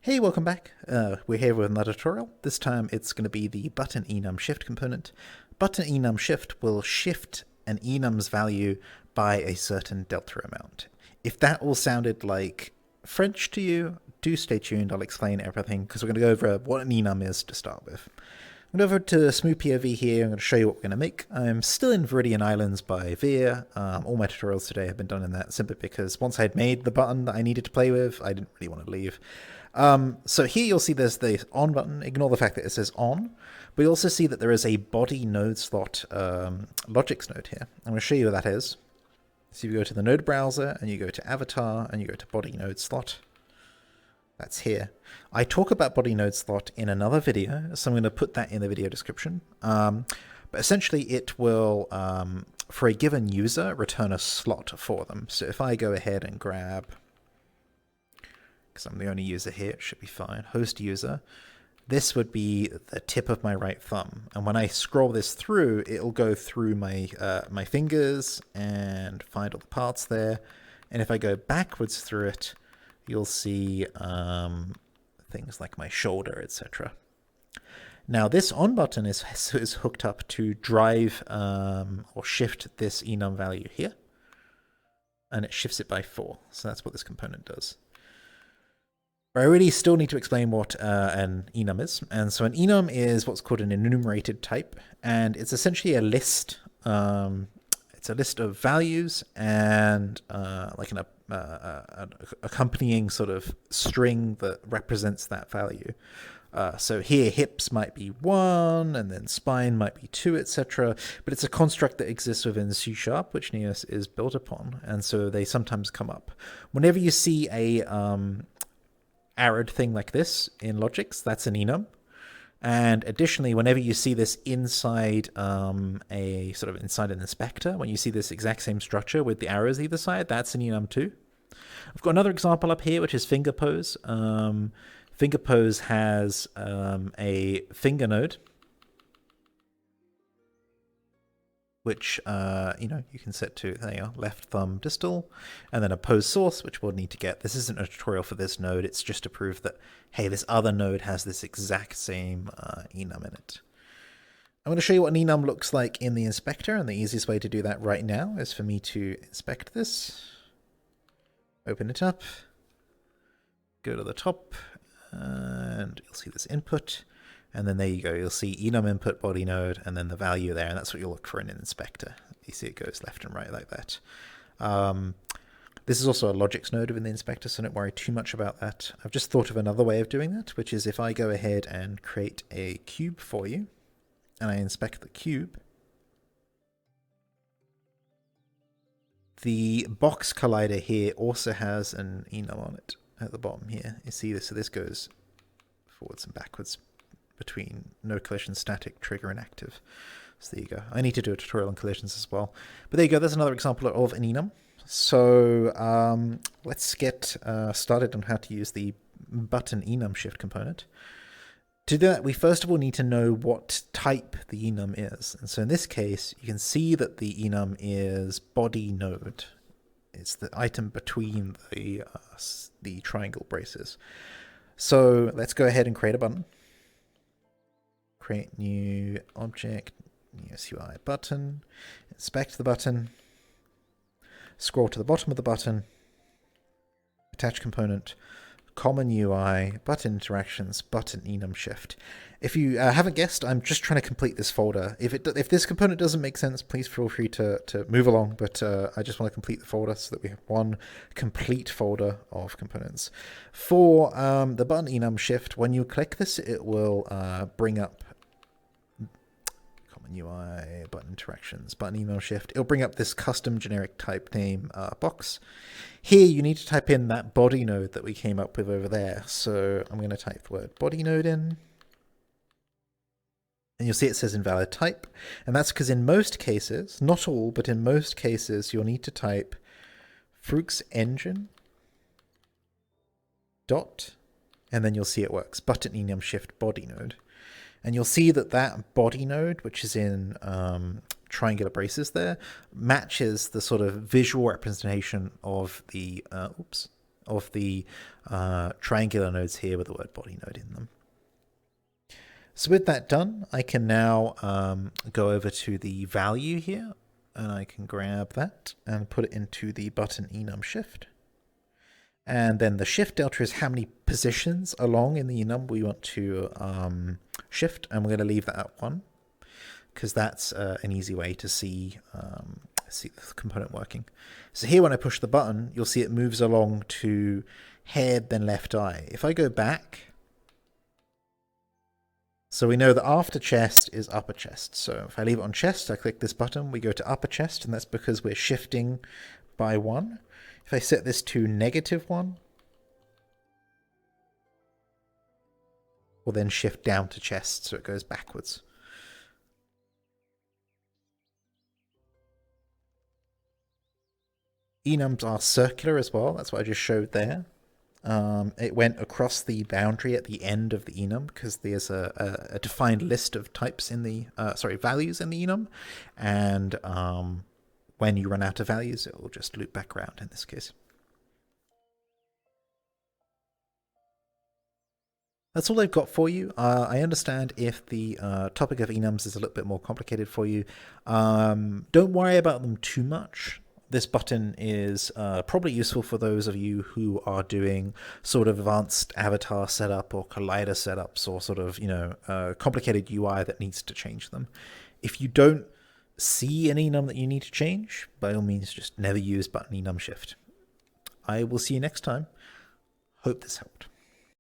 Hey, welcome back. We're here with another tutorial. This time it's going to be the ButtonEnumShift component. ButtonEnumShift will shift an enum's value by a certain delta amount. If that all sounded like French to you, do stay tuned. I'll explain everything because we're going to go over what an enum is to start with. I'm going to go over to Smooth POV here. I'm going to show you what we're going to make. I'm still in Viridian Islands by Veer. All my tutorials today have been done in that simply because once I'd made the button that I needed to play with, I didn't really want to leave. So here you'll see there's the on button. Ignore the fact that it says on. But you also see that there is a body node slot logics node here. I'm going to show you what that is. So you go to the node browser and you go to avatar and you go to body node slot. That's here. I talk about body node slot in another video, so I'm going to put that in the video description. But essentially it will, for a given user, return a slot for them. So if I go ahead and grab, because I'm the only user here, it should be fine, host user, this would be the tip of my right thumb. And when I scroll this through, it'll go through my, my fingers and find all the parts there. And if I go backwards through it, you'll see things like my shoulder, etc. Now this on button is hooked up to drive or shift this enum value here, and it shifts it by 4. So that's what this component does. But I really still need to explain what an enum is. And so an enum is what's called an enumerated type, and it's essentially a list. It's a list of values and like an accompanying sort of string that represents that value. So here hips might be 1, and then spine might be 2, etc. But it's a construct that exists within C#, which Neos is built upon, and so they sometimes come up. Whenever you see a arrowed thing like this in logics, that's an enum. And additionally, whenever you see this inside a sort of inside an inspector, when you see this exact same structure with the arrows either side, that's an enum too. I've got another example up here, which is finger pose. Finger pose has a finger node, which you can set to left thumb distal, and then a pose source, which we'll need to get. This isn't a tutorial for this node, it's just to prove that, hey, this other node has this exact same enum in it. I'm going to show you what an enum looks like in the inspector, and the easiest way to do that right now is for me to inspect this, open it up, go to the top, and you'll see this input. And then there you go, you'll see enum input body node and then the value there, and that's what you'll look for in an inspector. You see it goes left and right like that. This is also a logics node within the inspector, so don't worry too much about that. I've just thought of another way of doing that, which is if I go ahead and create a cube for you, and I inspect the cube, the box collider here also has an enum on it at the bottom here. You see this, so this goes forwards and backwards between no collision, static, trigger, and active. So there you go. I need to do a tutorial on collisions as well. But there you go, there's another example of an enum. So let's get started on how to use the ButtonEnumShift component. To do that, we first of all need to know what type the enum is. And so in this case, you can see that the enum is body node. It's the item between the triangle braces. So let's go ahead and create a button. Create new object, new SUI button, inspect the button, scroll to the bottom of the button, attach component, common UI, button interactions, ButtonEnumShift. If you haven't guessed, I'm just trying to complete this folder. If this component doesn't make sense, please feel free to move along, but I just want to complete the folder so that we have one complete folder of components. For the ButtonEnumShift, when you click this, it will bring up UI, button interactions, ButtonEnumShift. It'll bring up this custom generic type name box. Here you need to type in that body node that we came up with over there. So I'm going to type the word body node in. And you'll see it says invalid type. And that's because in most cases, not all, but in most cases, you'll need to type Fruix engine dot, and then you'll see it works. ButtonEnumShift body node. And you'll see that that body node, which is in triangular braces there, matches the sort of visual representation of the of the triangular nodes here with the word body node in them. So with that done, I can now go over to the value here, and I can grab that and put it into the ButtonEnumShift. And then the shift delta is how many positions along in the enum we want to shift, and we're going to leave that at 1, because that's an easy way to see the component working. So here when I push the button, you'll see it moves along to head, then left eye. If I go back, so we know that after chest is upper chest. So if I leave it on chest, I click this button, we go to upper chest, and that's because we're shifting by 1. If I set this to -1, we'll then shift down to chest, so it goes backwards. Enums are circular as well, that's what I just showed there. It went across the boundary at the end of the enum because there's a defined list of types in the, values in the enum, and when you run out of values, it will just loop back around in this case. That's all I've got for you. I understand if the topic of enums is a little bit more complicated for you. Don't worry about them too much. This button is probably useful for those of you who are doing sort of advanced avatar setup or collider setups, or sort of, complicated UI that needs to change them. If you don't see an enum that you need to change, by all means, just never use ButtonEnumShift. I will see you next time. Hope this helped.